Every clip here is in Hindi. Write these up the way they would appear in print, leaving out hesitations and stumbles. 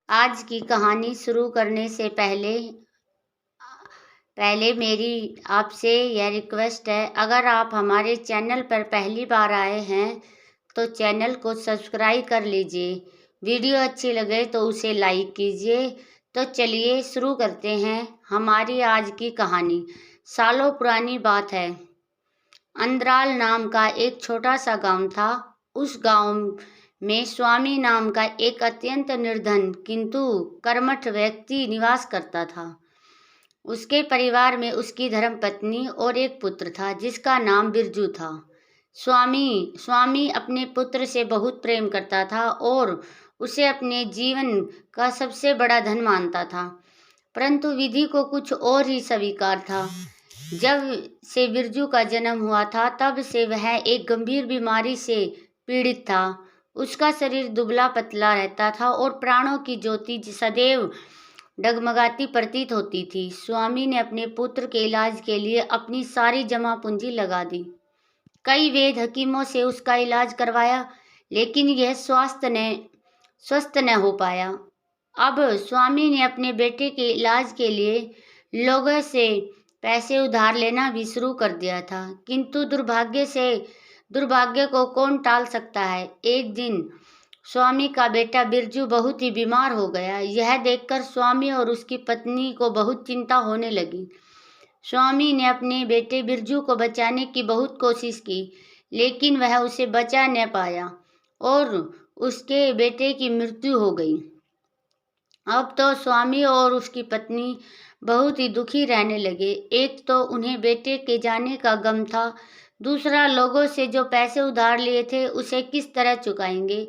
आज की कहानी शुरू करने से पहले मेरी आपसे यह रिक्वेस्ट है, अगर आप हमारे चैनल पर पहली बार आए हैं तो चैनल को सब्सक्राइब कर लीजिए। वीडियो अच्छी लगे तो उसे लाइक कीजिए। तो चलिए शुरू करते हैं हमारी आज की कहानी। सालों पुरानी बात है। अंद्राल नाम का एक छोटा सा गांव था। उस गांव में स्वामी नाम का एक अत्यंत निर्धन किंतु कर्मठ व्यक्ति निवास करता था। उसके परिवार में उसकी धर्मपत्नी और एक पुत्र था जिसका नाम बिरजू था। स्वामी अपने पुत्र से बहुत प्रेम करता था और उसे अपने जीवन का सबसे बड़ा धन मानता था। परंतु विधि को कुछ और ही स्वीकार था। जब से बिरजू का जन्म हुआ था तब से वह एक गंभीर बीमारी से पीड़ित था। उसका शरीर दुबला पतला रहता था और प्राणों की ज्योति सदैव डगमगाती प्रतीत होती थी। स्वामी ने अपने पुत्र के इलाज के लिए अपनी सारी जमा पूंजी लगा दी। कई वैद्य हकीमों से उसका इलाज करवाया, लेकिन यह स्वस्थ न हो पाया। अब स्वामी ने अपने बेटे के इलाज के लिए लोगों से पैसे उधार लेना भी शुरू कर दिया था, किंतु दुर्भाग्य को कौन टाल सकता है। एक दिन स्वामी का बेटा बिरजू बहुत ही बीमार हो गया। यह देखकर स्वामी और उसकी पत्नी को बहुत चिंता होने लगी। स्वामी ने अपने बेटे बिरजू को बचाने की बहुत कोशिश की, लेकिन वह उसे बचा न पाया और उसके बेटे की मृत्यु हो गई। अब तो स्वामी और उसकी पत्नी बहुत ही दुखी रहने लगे। एक तो उन्हें बेटे के जाने का गम था, दूसरा लोगों से जो पैसे उधार लिए थे उसे किस तरह चुकाएंगे,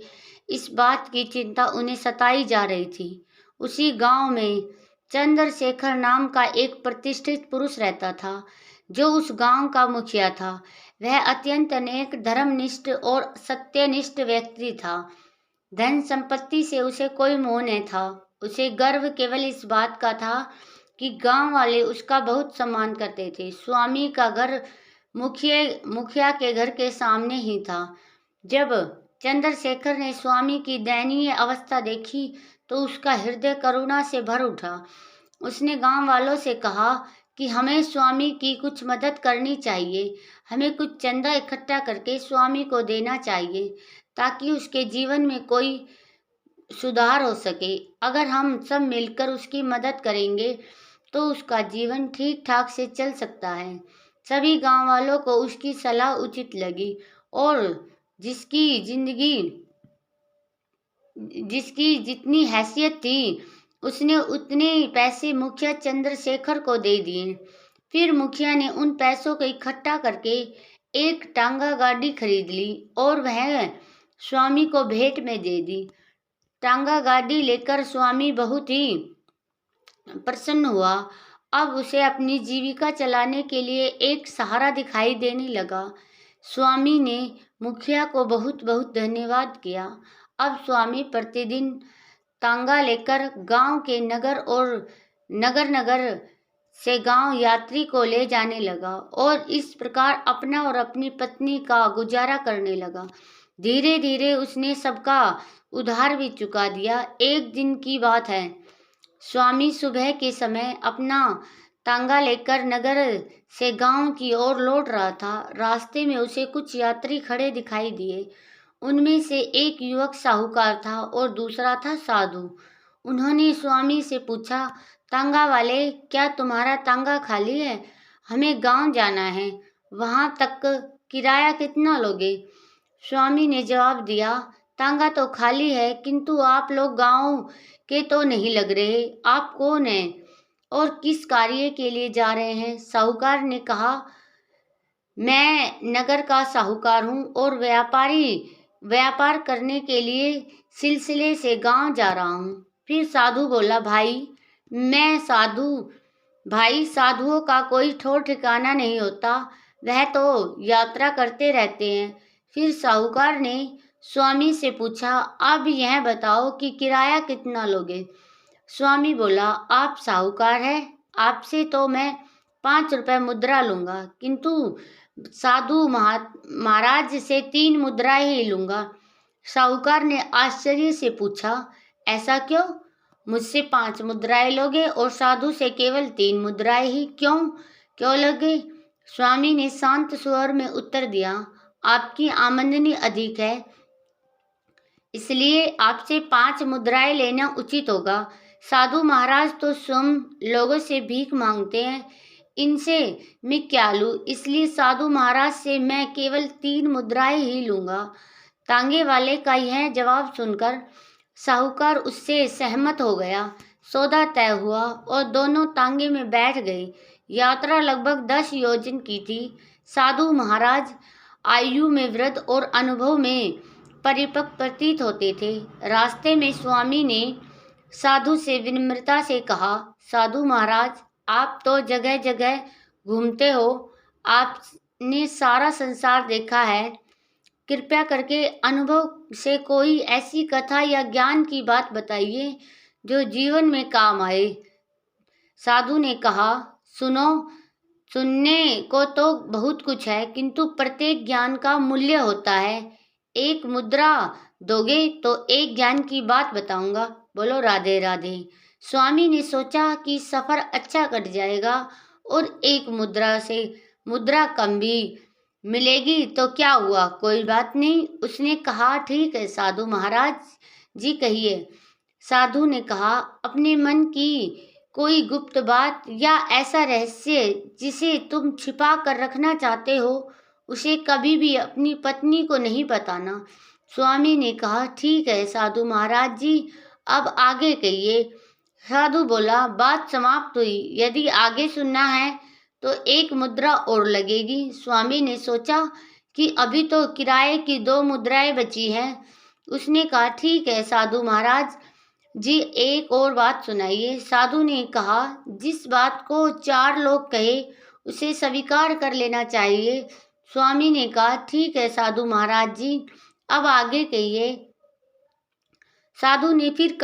इस बात की चिंता उन्हें सताई जा रही थी। उसी गांव में चंद्रशेखर नाम का एक प्रतिष्ठित पुरुष रहता था, जो उस गांव का मुखिया था। वह अत्यंत नेक, धर्मनिष्ठ और सत्यनिष्ठ व्यक्ति था। धन संपत्ति से उसे कोई मोह न था। उसे गर्व केवल इस बात का था कि गांव वाले उसका बहुत सम्मान करते थे। स्वामी का घर मुखिया के घर के सामने ही था। जब चंद्रशेखर ने स्वामी की दयनीय अवस्था देखी तो उसका हृदय करुणा से भर उठा। उसने गांव वालों से कहा कि हमें स्वामी की कुछ मदद करनी चाहिए। हमें कुछ चंदा इकट्ठा करके स्वामी को देना चाहिए ताकि उसके जीवन में कोई सुधार हो सके। अगर हम सब मिलकर उसकी मदद करेंगे तो उसका जीवन ठीक ठाक से चल सकता है। सभी गांव वालों को उसकी सलाह उचित लगी और जिसकी जितनी हैसियत थी उसने उतने पैसे मुखिया चंद्रशेखर को दे दिए। फिर मुखिया ने उन पैसों को इकट्ठा करके एक टांगा गाड़ी खरीद ली और वह स्वामी को भेंट में दे दी। टांगा गाड़ी लेकर स्वामी बहुत ही प्रसन्न हुआ। अब उसे अपनी जीविका चलाने के लिए एक सहारा दिखाई देने लगा। स्वामी ने मुखिया को बहुत बहुत धन्यवाद किया। अब स्वामी प्रतिदिन तांगा लेकर गांव के नगर से गांव यात्री को ले जाने लगा और इस प्रकार अपना और अपनी पत्नी का गुजारा करने लगा। धीरे धीरे उसने सबका उधार भी चुका दिया। एक दिन की बात है, स्वामी सुबह के समय अपना तांगा लेकर नगर से गांव की ओर लौट रहा था। रास्ते में उसे कुछ यात्री खड़े दिखाई दिए। उनमें से एक युवक साहूकार था और दूसरा था साधु। उन्होंने स्वामी से पूछा, तांगा वाले, क्या तुम्हारा तांगा खाली है? हमें गांव जाना है, वहां तक किराया कितना लोगे? स्वामी ने जवाब दिया, तांगा तो खाली है, किंतु आप लोग गांव के तो नहीं लग रहे। आप कौन हैं और किस कार्य के लिए जा रहे हैं? साहूकार ने कहा, मैं नगर का साहूकार हूँ और व्यापार करने के लिए सिलसिले से गांव जा रहा हूँ। फिर साधु बोला, साधुओं का कोई ठौर ठिकाना नहीं होता, वह तो यात्रा करते रहते हैं। फिर साहूकार ने स्वामी से पूछा, अब यह बताओ कि किराया कितना लोगे? स्वामी बोला, आप साहूकार हैं, आपसे तो मैं 5 रुपए मुद्रा लूंगा, किंतु साधु महाराज से 3 मुद्रा ही लूंगा। साहूकार ने आश्चर्य से पूछा, ऐसा क्यों? मुझसे 5 मुद्राएं लोगे और साधु से केवल 3 मुद्राएं ही क्यों लोगे? स्वामी ने शांत स्वर में उत्तर दिया, आपकी आमदनी अधिक है, इसलिए आपसे 5 मुद्राएं लेना उचित होगा। साधु महाराज तो स्वयं लोगों से भीख मांगते हैं, इनसे मैं क्या लूं, इसलिए साधु महाराज से मैं केवल 3 मुद्राएं ही लूंगा। तांगे वाले का यह जवाब सुनकर साहूकार उससे सहमत हो गया। सौदा तय हुआ और दोनों तांगे में बैठ गए। यात्रा लगभग 10 योजन की थी। साधु महाराज आयु में वृद्ध और अनुभव में परिपक्व प्रतीत होते थे। रास्ते में स्वामी ने साधु से विनम्रता से कहा, साधु महाराज, आप तो जगह जगह घूमते हो, आपने सारा संसार देखा है, कृपया करके अनुभव से कोई ऐसी कथा या ज्ञान की बात बताइए जो जीवन में काम आए। साधु ने कहा, सुनो, सुनने को तो बहुत कुछ है, किंतु प्रत्येक ज्ञान का मूल्य होता है। 1 मुद्रा दोगे तो 1 ज्ञान की बात बताऊंगा। बोलो राधे राधे। स्वामी ने सोचा कि सफर अच्छा कट जाएगा और 1 मुद्रा से मुद्रा कम भी मिलेगी तो क्या हुआ, कोई बात नहीं। उसने कहा, ठीक है साधु महाराज जी, कहिए। साधु ने कहा, अपने मन की कोई गुप्त बात या ऐसा रहस्य जिसे तुम छिपा कर रखना चाहते हो, उसे कभी भी अपनी पत्नी को नहीं बताना। स्वामी ने कहा, ठीक है साधु महाराज जी, अब आगे कहिए। साधु बोला, बात समाप्त हुई, यदि आगे सुनना है तो 1 मुद्रा और लगेगी। स्वामी ने सोचा कि अभी तो किराए की 2 मुद्राएं बची हैं। उसने कहा, ठीक है साधु महाराज जी, एक और बात सुनाइए। साधु ने कहा, जिस बात को 4 लोग कहे उसे स्वीकार कर लेना चाहिए। स्वामी ने कहा, ठीक है साधु महाराज जी, अब आगे कहिए। साधु ने फिर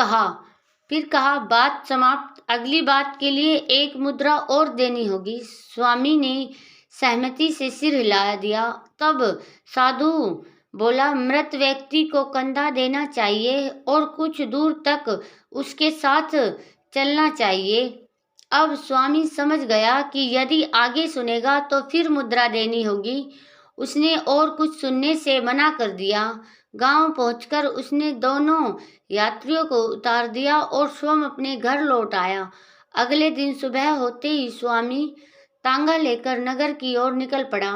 कहा, बात समाप्त, अगली बात के लिए 1 मुद्रा और देनी होगी। स्वामी ने सहमति से सिर हिला दिया। तब साधु बोला, मृत व्यक्ति को कंधा देना चाहिए और कुछ दूर तक उसके साथ चलना चाहिए। अब स्वामी समझ गया कि यदि आगे सुनेगा तो फिर मुद्रा देनी होगी। उसने और कुछ सुनने से मना कर दिया। गांव पहुंचकर उसने दोनों यात्रियों को उतार दिया और स्वयं अपने घर लौट आया। अगले दिन सुबह होते ही स्वामी तांगा लेकर नगर की ओर निकल पड़ा।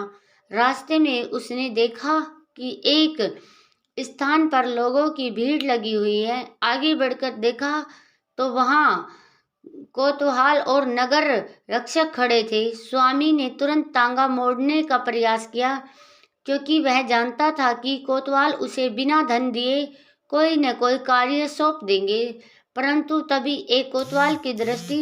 रास्ते में उसने देखा कि एक स्थान पर लोगों की भीड़ लगी हुई है। आगे बढ़कर देखा तो वहां कोतवाल और नगर रक्षक खड़े थे। स्वामी ने तुरंत तांगा मोड़ने का प्रयास किया, क्योंकि वह जानता था कि कोतवाल उसे बिना धन दिए कोई न कोई कार्य सौंप देंगे। परंतु तभी एक कोतवाल की दृष्टि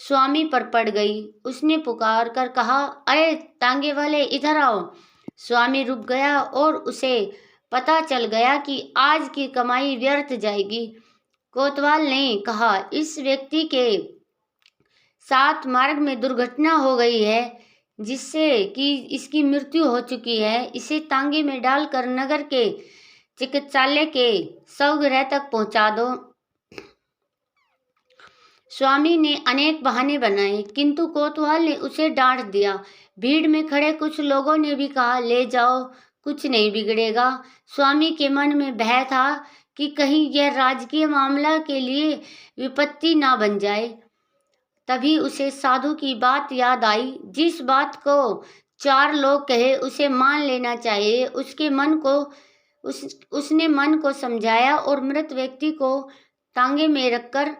स्वामी पर पड़ गई। उसने पुकार कर कहा, अरे तांगे वाले, इधर आओ। स्वामी रुक गया और उसे पता चल गया कि आज की कमाई व्यर्थ जाएगी। कोतवाल ने कहा, इस व्यक्ति के साथ मार्ग में दुर्घटना हो गई है, जिससे कि इसकी मृत्यु हो चुकी है। इसे तांगे में डालकर नगर के चिकित्सालय के शवगृह तक पहुंचा दो। स्वामी ने अनेक बहाने बनाए, किंतु कोतवाल ने उसे डांट दिया। भीड़ में खड़े कुछ लोगों ने भी कहा, ले जाओ, कुछ नहीं बिगड़ेगा। स्वामी के मन में भय था कि कहीं यह राजकीय मामला के लिए विपत्ति ना बन जाए। तभी उसे साधु की बात याद आई, जिस बात को 4 लोग कहे उसे मान लेना चाहिए। उसने मन को समझाया और मृत व्यक्ति को तांगे में रखकर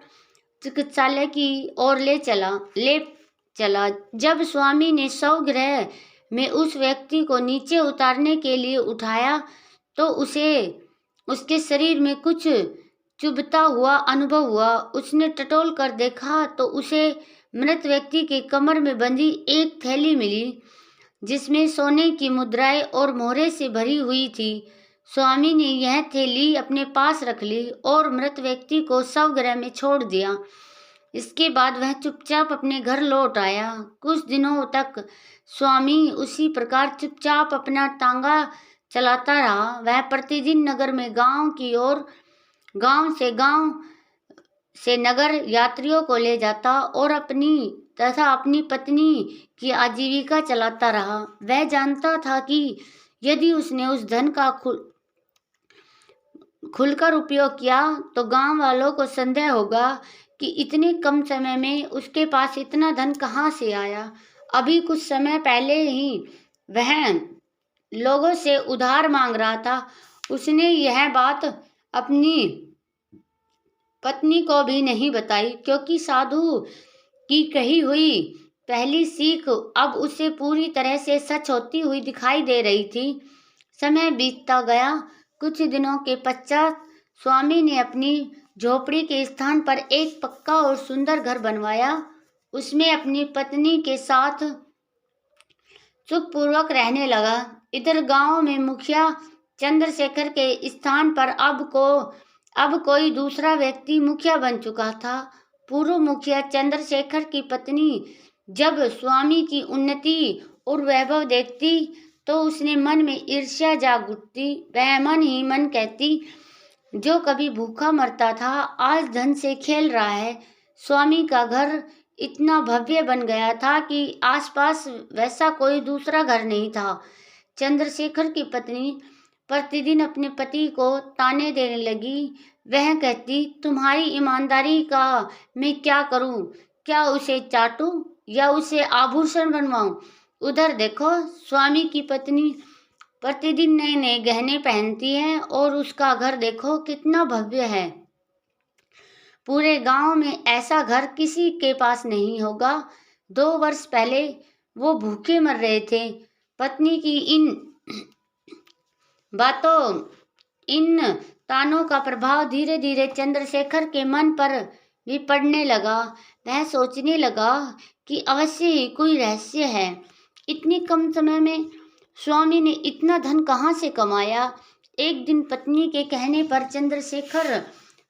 चिकित्सालय की ओर ले चला। जब स्वामी ने शवगृह में उस व्यक्ति को नीचे उतारने के लिए उठाया तो उसे उसके शरीर में कुछ चुभता हुआ अनुभव हुआ। उसने टटोल कर देखा तो उसे मृत व्यक्ति के कमर में बंधी एक थैली मिली, जिसमें सोने की मुद्राएं और मोहरे से भरी हुई थी। स्वामी ने यह थैली अपने पास रख ली और मृत व्यक्ति को शवगृह में छोड़ दिया। इसके बाद वह चुपचाप अपने घर लौट आया। कुछ दिनों तक स्वामी उसी प्रकार चुपचाप अपना तांगा चलाता रहा। वह प्रतिदिन नगर में गांव से गांव से नगर यात्रियों को ले जाता और अपनी तथा अपनी पत्नी की आजीविका चलाता रहा। वह जानता था कि यदि उसने उस धन का खुलकर उपयोग किया तो गांव वालों को संदेह होगा कि इतने कम समय में उसके पास इतना धन कहाँ से आया। अभी कुछ समय पहले ही वह लोगों से उधार मांग रहा था। उसने यह बात अपनी पत्नी को भी नहीं बताई, क्योंकि साधु की कही हुई पहली सीख अब उसे पूरी तरह से सच होती हुई दिखाई दे रही थी। समय बीतता गया। कुछ दिनों के पश्चात स्वामी ने अपनी झोपड़ी के स्थान पर एक पक्का और सुंदर घर बनवाया। उसमें अपनी पत्नी के साथ सुखपूर्वक रहने लगा। इधर गांव में मुखिया चंद्रशेखर के स्थान पर अब कोई दूसरा व्यक्ति मुखिया बन चुका था। पूर्व मुखिया चंद्रशेखर की पत्नी जब स्वामी की उन्नति और वैभव देखती तो उसने मन में ईर्ष्या जाग उठती। वह मन ही मन कहती, जो कभी भूखा मरता था आज धन से खेल रहा है। स्वामी का घर इतना भव्य बन गया था कि आसपास वैसा कोई दूसरा घर नहीं था। चंद्रशेखर की पत्नी प्रतिदिन अपने पति को ताने देने लगी। वह कहती, तुम्हारी ईमानदारी का मैं क्या करूं? क्या उसे चाटूं या उसे आभूषण बनवाऊं? उधर देखो, स्वामी की पत्नी प्रतिदिन नए नए गहने पहनती है और उसका घर देखो कितना भव्य है। पूरे गांव में ऐसा घर किसी के पास नहीं होगा। 2 वर्ष पहले वो भूखे मर रहे थे। पत्नी की इन तानों का प्रभाव धीरे धीरे चंद्रशेखर के मन पर भी पड़ने लगा। वह सोचने लगा कि अवश्य ही कोई रहस्य है। इतनी कम समय में स्वामी ने इतना धन कहाँ से कमाया? एक दिन पत्नी के कहने पर चंद्रशेखर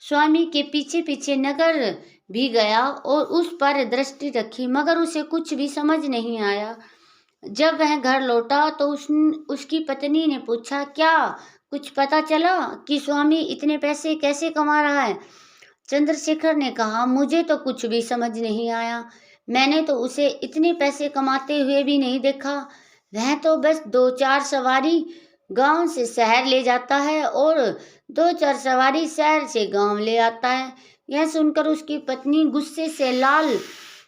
स्वामी के पीछे पीछे नगर भी गया और उस पर दृष्टि रखी, मगर उसे कुछ भी समझ नहीं आया। जब वह घर लौटा तो उसकी पत्नी ने पूछा, क्या कुछ पता चला कि स्वामी इतने पैसे कैसे कमा रहा है? चंद्रशेखर ने कहा, मुझे तो कुछ भी समझ नहीं आया। मैंने तो उसे इतने पैसे कमाते हुए भी नहीं देखा। वह तो बस 2-4 सवारी गांव से शहर ले जाता है और 2-4 सवारी शहर से गांव ले आता है। यह सुनकर उसकी पत्नी गुस्से से लाल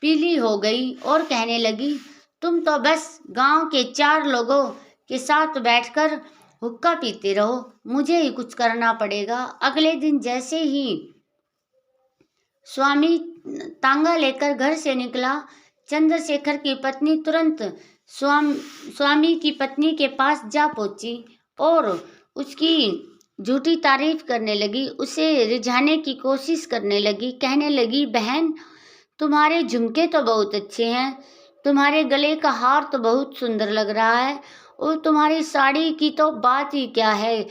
पीली हो गई और कहने लगी, तुम तो बस गांव के 4 लोगों के साथ बैठकर हुक्का पीते रहो, मुझे ही कुछ करना पड़ेगा। अगले दिन जैसे ही स्वामी तांगा लेकर घर से निकला, चंद्रशेखर की पत्नी तुरंत स्वामी की पत्नी के पास जा पहुंची और उसकी झूठी तारीफ करने लगी, उसे रिझाने की कोशिश करने लगी। कहने लगी, बहन, तुम्हारे झुमके तो बहुत अच्छे हैं, तुम्हारे गले का हार तो बहुत सुंदर लग रहा है और तुम्हारी साड़ी की तो बात ही क्या है,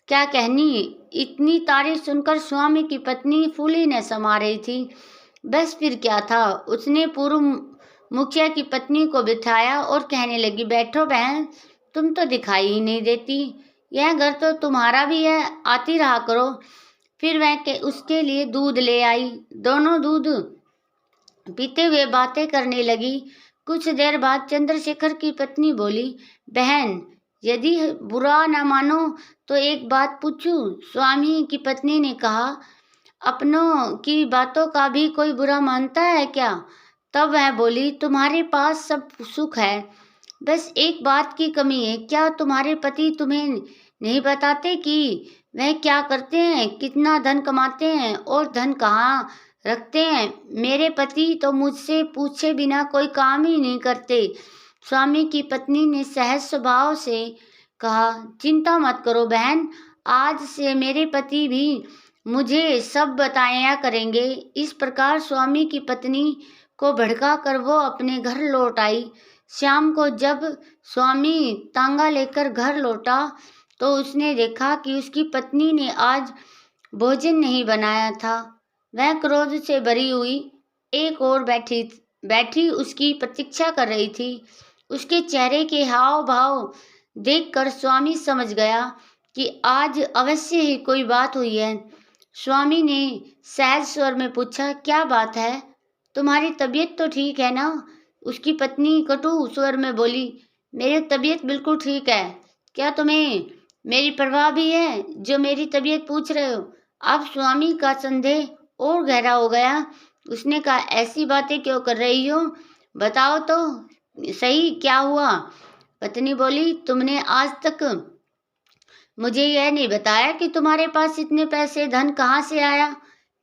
क्या कहनी। इतनी तारीफ सुनकर स्वामी की पत्नी फूली न समा रही थी। बस फिर क्या था, उसने पूर्व मुखिया की पत्नी को बिठाया और कहने लगी, बैठो बहन, तुम तो दिखाई ही नहीं देती, यह घर तो तुम्हारा भी है, आती रहा करो। फिर वह उसके लिए दूध ले आई। दोनों दूध पीते हुए बातें करने लगी। कुछ देर बाद चंद्रशेखर की पत्नी बोली, बहन, यदि बुरा न मानो तो एक बात पूछूं? स्वामी की पत्नी ने कहा, अपनों की बातों का भी कोई बुरा मानता है क्या? तब वह बोली, तुम्हारे पास सब सुख है, बस एक बात की कमी है। क्या तुम्हारे पति तुम्हें नहीं बताते कि वह क्या करते हैं, कितना धन कमाते हैं और धन कहाँ रखते हैं? मेरे पति तो मुझसे पूछे बिना कोई काम ही नहीं करते। स्वामी की पत्नी ने सहज स्वभाव से कहा, चिंता मत करो बहन, आज से मेरे पति भी मुझे सब बताया करेंगे। इस प्रकार स्वामी की पत्नी को भड़का कर वो अपने घर लौट आई। शाम को जब स्वामी तांगा लेकर घर लौटा तो उसने देखा कि उसकी पत्नी ने आज भोजन नहीं बनाया था। वह क्रोध से भरी हुई एक ओर बैठी उसकी प्रतीक्षा कर रही थी। उसके चेहरे के हाव भाव देखकर स्वामी समझ गया कि आज अवश्य ही कोई बात हुई है। स्वामी ने सहज स्वर में पूछा, क्या बात है, तुम्हारी तबीयत तो ठीक है ना? उसकी पत्नी कटु स्वर में बोली, मेरी तबीयत बिल्कुल ठीक है। क्या तुम्हें मेरी परवाह भी है जो मेरी तबीयत पूछ रहे हो? अब स्वामी का संदेह और गहरा हो गया। उसने कहा, ऐसी बातें क्यों कर रही हो, बताओ तो सही क्या हुआ? पत्नी बोली, तुमने आज तक मुझे यह नहीं बताया कि तुम्हारे पास इतने पैसे धन कहाँ से आया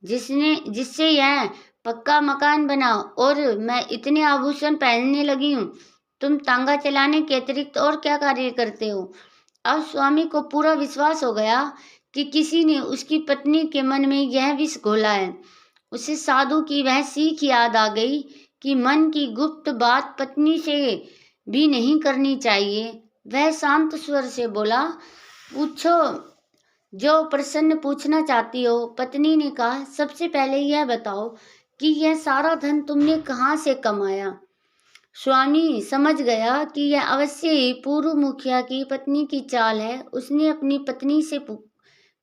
जिससे यह पक्का मकान बना और मैं इतने आभूषण पहनने लगी हूँ। तुम तांगा चलाने के अतिरिक्त और क्या कार्य करते हो? अब स्वामी को पूरा विश्वास हो गया कि किसी ने उसकी पत्नी के मन में यह विष घोला है। उसे साधु की वह सीख याद आ गई कि मन की गुप्त बात पत्नी से भी नहीं करनी चाहिए। वह शांत स्वर से बोला, पूछो जो प्रश्न पूछना चाहती हो। पत्नी ने कहा, सबसे पहले यह बताओ कि यह सारा धन तुमने कहाँ से कमाया? स्वामी समझ गया कि यह अवश्य ही पूर्व मुखिया की पत्नी की चाल है। उसने अपनी पत्नी से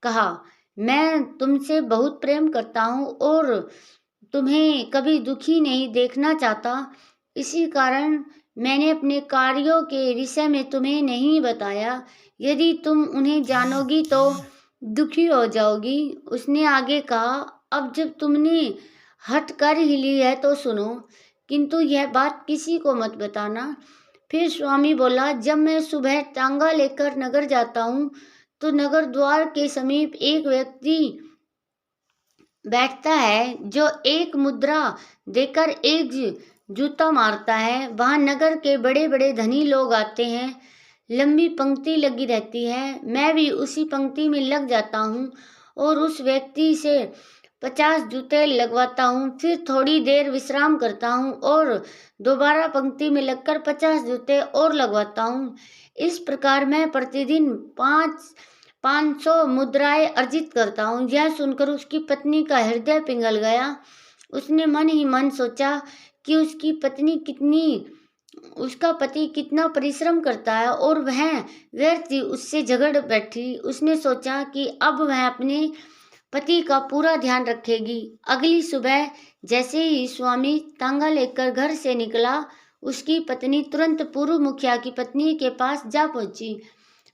कहा, मैं तुमसे बहुत प्रेम करता हूँ और तुम्हें कभी दुखी नहीं देखना चाहता। इसी कारण मैंने अपने कार्यों के विषय में तुम्हें नहीं बताया। यदि तुम उन्हें जानोगी तो दुखी हो जाओगी। उसने आगे कहा, अब जब तुमने हट कर ही ली है तो सुनो, किंतु यह बात किसी को मत बताना। फिर स्वामी बोला, जब मैं सुबह टांगा लेकर नगर जाता हूँ तो नगर द्वार के समीप एक व्यक्ति बैठता है जो एक मुद्रा देकर एक जूता मारता है। वहां नगर के बड़े बड़े धनी लोग आते हैं। लंबी पंक्ति लगी रहती है। मैं भी उसी पंक्ति में लग जाता हूँ और उस व्यक्ति से 50 जूते लगवाता हूँ। फिर थोड़ी देर विश्राम करता हूँ और दोबारा पंक्ति में लगकर 50 जूते और लगवाता हूँ। इस प्रकार मैं प्रतिदिन 500 मुद्राएं अर्जित करता हूँ। यह सुनकर उसकी पत्नी का हृदय पिघल गया। उसने मन ही मन सोचा कि उसका पति कितना परिश्रम करता है और वह व्यर्थ ही उससे झगड़ बैठी। उसने सोचा कि अब वह अपने पति का पूरा ध्यान रखेगी। अगली सुबह जैसे ही स्वामी तांगा लेकर घर से निकला, उसकी पत्नी तुरंत पूर्व मुखिया की पत्नी के पास जा पहुंची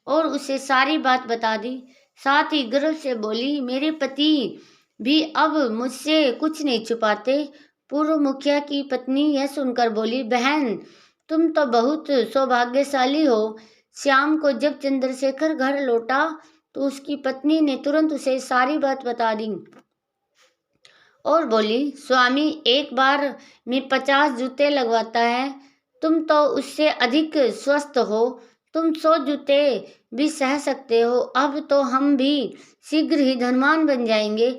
और उसे सारी बात बता दी। साथ ही गर्व से बोली, मेरे पति भी अब मुझसे कुछ नहीं छुपाते। पूर्व मुखिया की पत्नी यह सुनकर बोली, बहन तुम तो बहुत सौभाग्यशाली हो। शाम को जब चंद्रशेखर घर लौटा तो उसकी पत्नी ने तुरंत उसे सारी बात बता दी और बोली, स्वामी एक बार में 50 जूते लगवाता है। तुम तो उससे अधिक स्वस्थ हो। तुम 100 जूते भी सह सकते हो। अब तो हम भी शीघ्र ही धनवान बन जाएंगे।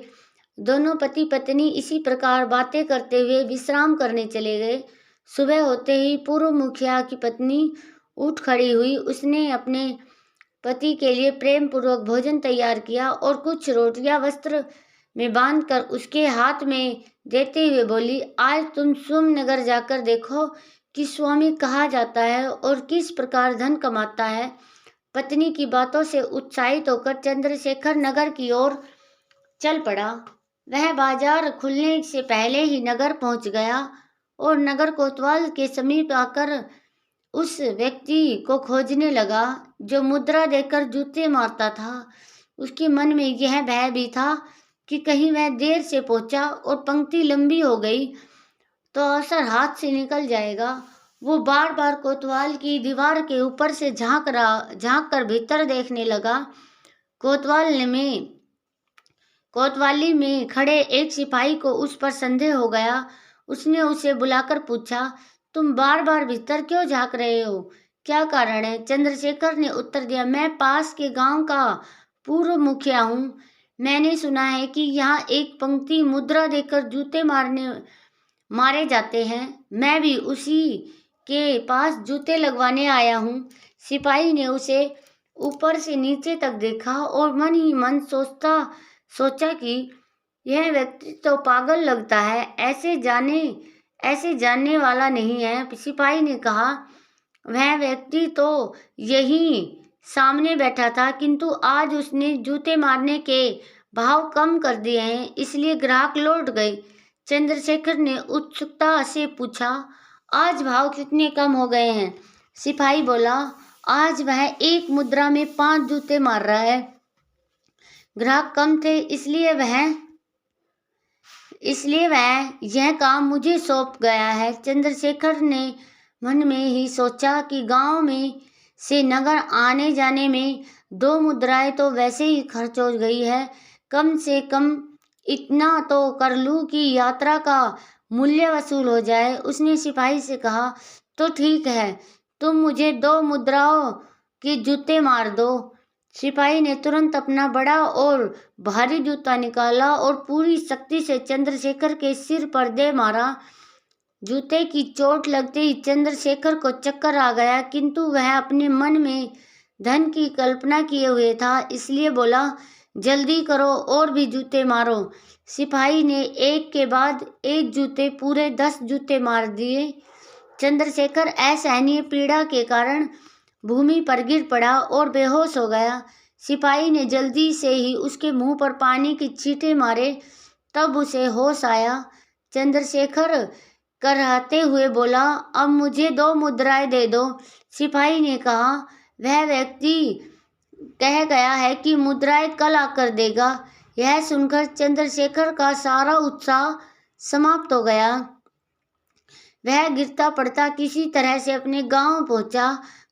दोनों पति पत्नी इसी प्रकार बातें करते हुए विश्राम करने चले गए। सुबह होते ही पूर्व मुखिया की पत्नी उठ खड़ी हुई। उसने अपने पति के लिए प्रेम पूर्वक भोजन तैयार किया और कुछ रोटियां वस्त्र में बांधकर उसके हाथ में देते हुए बोली, आज तुम सोमनगर जाकर देखो कि स्वामी कहाँ जाता है और किस प्रकार धन कमाता है। पत्नी की बातों से उत्साहित होकर चंद्रशेखर नगर की ओर चल पड़ा। वह बाजार खुलने से पहले ही नगर पहुंच गया और नगर कोतवाल के समीप आकर उस व्यक्ति को खोजने लगा जो मुद्रा देकर जूते मारता था। उसके मन में यह भय भी था कि कहीं वह देर से पहुंचा और पंक्ति लंबी हो गई तो अवसर हाथ से निकल जाएगा। वो बार बार कोतवाल की दीवार के ऊपर से झांक कर भीतर देखने लगा। कोतवाली में खड़े एक सिपाही को उस पर संदेह हो गया। उसने उसे बुलाकर पूछा, तुम बार बार भीतर क्यों झांक रहे हो, क्या कारण है? चंद्रशेखर ने उत्तर दिया, मैं पास के गांव का पूर्व मुखिया हूँ। मैंने सुना है कि यहाँ एक पंक्ति मुद्रा देकर जूते मारे जाते हैं। मैं भी उसी के पास जूते लगवाने आया हूँ। सिपाही ने उसे ऊपर से नीचे तक देखा और मन ही मन सोचा कि यह व्यक्ति तो पागल लगता है, ऐसे जानने वाला नहीं है। सिपाही ने कहा, वह व्यक्ति तो यहीं सामने बैठा था, किंतु आज उसने जूते मारने के भाव कम कर दिए हैं, इसलिए ग्राहक लौट गए। चंद्रशेखर ने उत्सुकता से पूछा, आज भाव कितने कम हो गए हैं? सिपाही बोला, आज वह 1 मुद्रा में 5 जूते मार रहा है। ग्राहक कम थे, इसलिए वह यह काम मुझे सौंप गया है। चंद्रशेखर ने मन में ही सोचा कि गांव में से नगर आने जाने में 2 मुद्राएं तो वैसे ही खर्च हो गई है, कम से कम इतना तो कर लूं कि यात्रा का मूल्य वसूल हो जाए। उसने सिपाही से कहा, तो ठीक है, तुम मुझे 2 मुद्राओं के जूते मार दो। सिपाही ने तुरंत अपना बड़ा और भारी जूता निकाला और पूरी शक्ति से चंद्रशेखर के सिर पर दे मारा। जूते की चोट लगते ही चंद्रशेखर को चक्कर आ गया, किंतु वह अपने मन में धन की कल्पना किए हुए था, इसलिए बोला, जल्दी करो और भी जूते मारो। सिपाही ने एक के बाद एक जूते पूरे 10 जूते मार दिए। चंद्रशेखर असहनीय पीड़ा के कारण भूमि पर गिर पड़ा और बेहोश हो गया। सिपाही ने जल्दी से ही उसके मुंह पर पानी की छींटे मारे, तब उसे होश आया। चंद्रशेखर कराहते हुए बोला, अब मुझे 2 मुद्राएं दे दो। सिपाही ने कहा, वह व्यक्ति कह गया है कि मुद्राएं कल आकर देगा। यह सुनकर चंद्रशेखर का सारा उत्साह समाप्त हो गया। वह गिरता पड़ता किसी तरह से अपने गांव पहुंचा।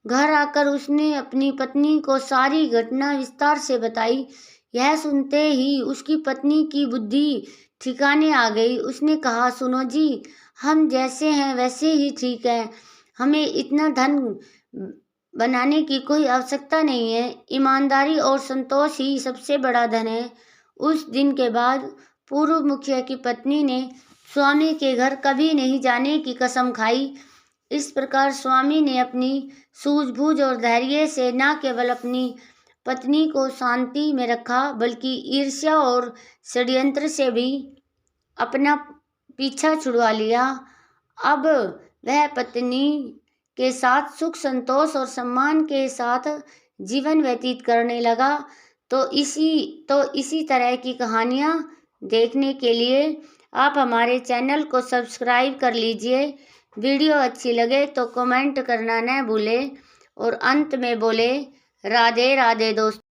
घर आकर उसने अपनी पत्नी को सारी घटना विस्तार से बताई। यह सुनते ही उसकी पत्नी की बुद्धि ठिकाने आ गई। उसने कहा, सुनो जी, हम जैसे हैं वैसे ही ठीक है, हमें इतना धन बनाने की कोई आवश्यकता नहीं है। ईमानदारी और संतोष ही सबसे बड़ा धन है। उस दिन के बाद पूर्व मुखिया की पत्नी ने स्वामी के घर कभी नहीं जाने की कसम खाई। इस प्रकार स्वामी ने अपनी सूझबूझ और धैर्य से न केवल अपनी पत्नी को शांति में रखा, बल्कि ईर्ष्या और षड्यंत्र से भी अपना पीछा छुड़वा लिया। अब वह पत्नी के साथ सुख संतोष और सम्मान के साथ जीवन व्यतीत करने लगा। तो इसी तरह की कहानियाँ देखने के लिए आप हमारे चैनल को सब्सक्राइब कर लीजिए। वीडियो अच्छी लगे तो कमेंट करना न भूलें और अंत में बोले, राधे राधे दोस्तों।